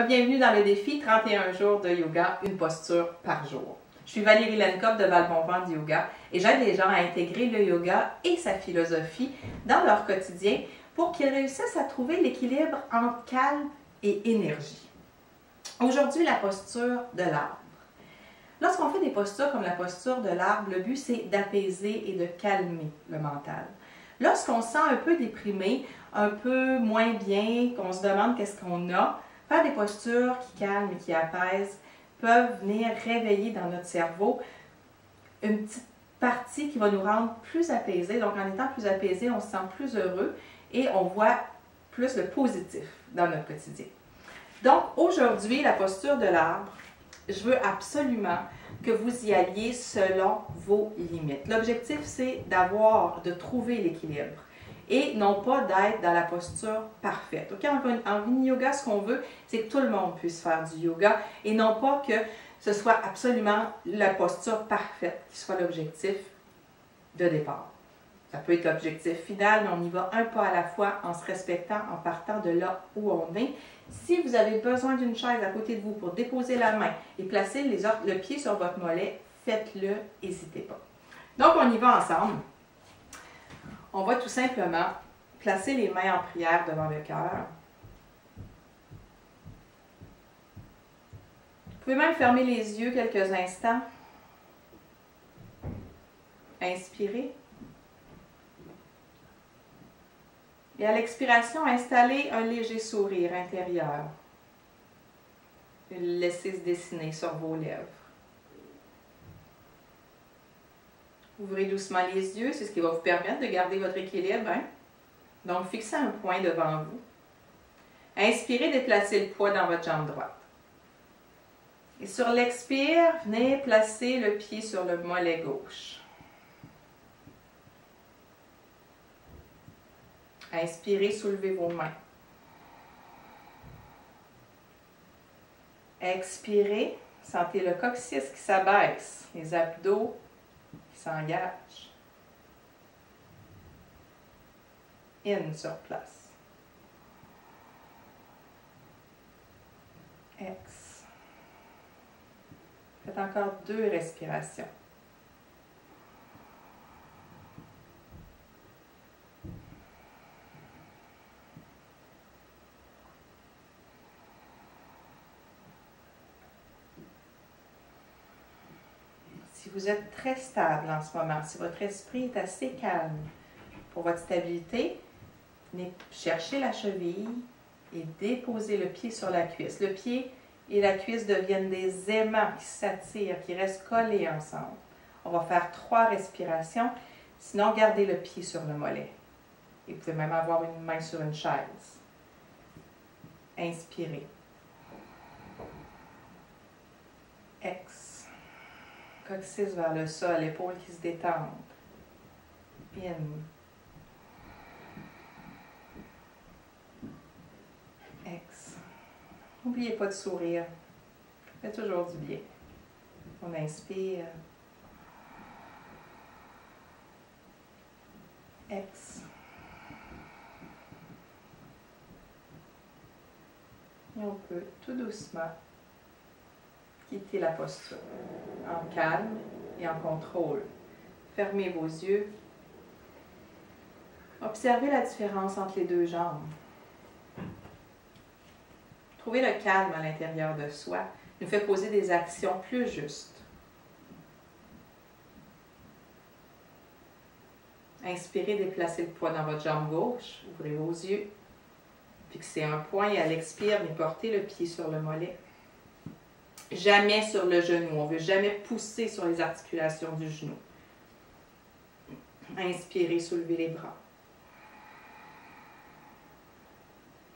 Bienvenue dans le défi 31 jours de yoga, une posture par jour. Je suis Valérie Lenkov de Val-Bon-Vent Yoga et j'aide les gens à intégrer le yoga et sa philosophie dans leur quotidien pour qu'ils réussissent à trouver l'équilibre entre calme et énergie. Aujourd'hui, la posture de l'arbre. Lorsqu'on fait des postures comme la posture de l'arbre, le but c'est d'apaiser et de calmer le mental. Lorsqu'on se sent un peu déprimé, un peu moins bien, qu'on se demande qu'est-ce qu'on a, faire des postures qui calment et qui apaisent peuvent venir réveiller dans notre cerveau une petite partie qui va nous rendre plus apaisés. Donc en étant plus apaisés, on se sent plus heureux et on voit plus le positif dans notre quotidien. Donc aujourd'hui, la posture de l'arbre, je veux absolument que vous y alliez selon vos limites. L'objectif, c'est de trouver l'équilibre et non pas d'être dans la posture parfaite. Okay? En Vinyasa Yoga, ce qu'on veut, c'est que tout le monde puisse faire du yoga et non pas que ce soit absolument la posture parfaite qui soit l'objectif de départ. Ça peut être l'objectif final, mais on y va un pas à la fois en se respectant, en partant de là où on est. Si vous avez besoin d'une chaise à côté de vous pour déposer la main et placer le pied sur votre mollet, faites-le, n'hésitez pas. Donc, on y va ensemble. On va tout simplement placer les mains en prière devant le cœur. Vous pouvez même fermer les yeux quelques instants. Inspirez. Et à l'expiration, installez un léger sourire intérieur. Et le laissez se dessiner sur vos lèvres. Ouvrez doucement les yeux, c'est ce qui va vous permettre de garder votre équilibre. Donc, fixez un point devant vous. Inspirez, déplacez le poids dans votre jambe droite. Et sur l'expire, venez placer le pied sur le mollet gauche. Inspirez, soulevez vos mains. Expirez, sentez le coccyx qui s'abaisse, les abdos qui s'engagent. In sur place. Ex. Faites encore 2 respirations. Si vous êtes très stable en ce moment, si votre esprit est assez calme pour votre stabilité, venez chercher la cheville et déposez le pied sur la cuisse. Le pied et la cuisse deviennent des aimants qui s'attirent, qui restent collés ensemble. On va faire 3 respirations, sinon gardez le pied sur le mollet. Et vous pouvez même avoir une main sur une chaise. Inspirez. Ex. Coccyx vers le sol, épaules qui se détendent. In. Ex. N'oubliez pas de sourire. Faites toujours du bien. On inspire. Ex. Et on peut tout doucement quitter la posture en calme et en contrôle. Fermez vos yeux. Observez la différence entre les 2 jambes. Trouver le calme à l'intérieur de soi nous fait poser des actions plus justes. Inspirez, déplacez le poids dans votre jambe gauche. Ouvrez vos yeux. Fixez un point et à l'expire, venez porter le pied sur le mollet. Jamais sur le genou. On ne veut jamais pousser sur les articulations du genou. Inspirez, soulevez les bras.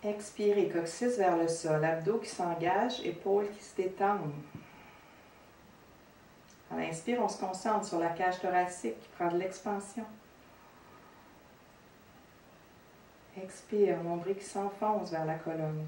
Expirez, coccyx vers le sol, abdos qui s'engagent, épaules qui se détendent. À l'inspire, on se concentre sur la cage thoracique qui prend de l'expansion. Expire, nombril qui s'enfonce vers la colonne.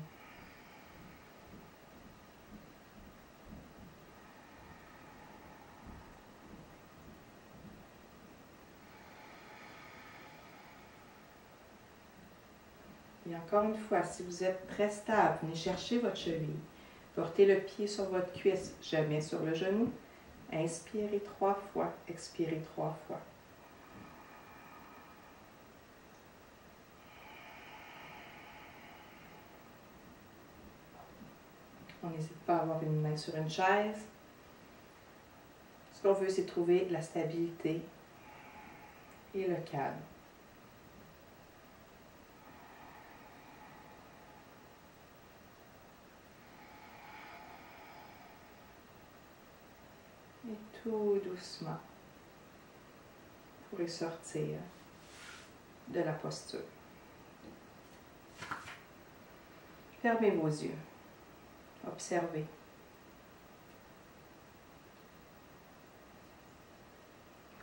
Et Encore une fois, si vous êtes très stable, venez chercher votre cheville. Portez le pied sur votre cuisse, jamais sur le genou. Inspirez 3 fois, expirez 3 fois. On n'hésite pas à avoir une main sur une chaise. Ce qu'on veut, c'est trouver la stabilité et le calme. Et tout doucement, vous pourrez sortir de la posture. Fermez vos yeux. Observez.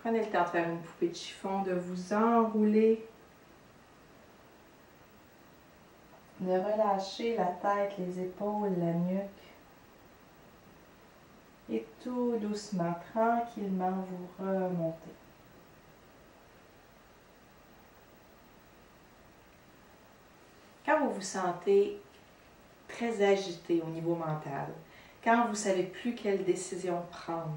Prenez le temps de faire une poupée de chiffon, de vous enrouler, de relâcher la tête, les épaules, la nuque. Et tout doucement, tranquillement, vous remontez. Quand vous vous sentez très agité au niveau mental, quand vous ne savez plus quelle décision prendre,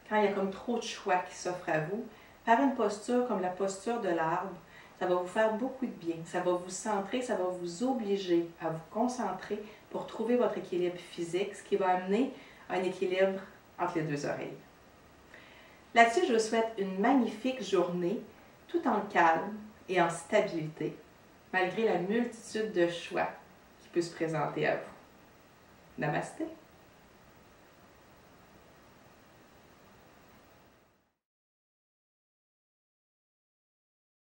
quand il y a comme trop de choix qui s'offrent à vous, faire une posture comme la posture de l'arbre, ça va vous faire beaucoup de bien. Ça va vous centrer, ça va vous obliger à vous concentrer pour trouver votre équilibre physique, ce qui va amener un équilibre entre les deux oreilles. Là-dessus, je vous souhaite une magnifique journée, tout en calme et en stabilité, malgré la multitude de choix qui peut se présenter à vous. Namasté!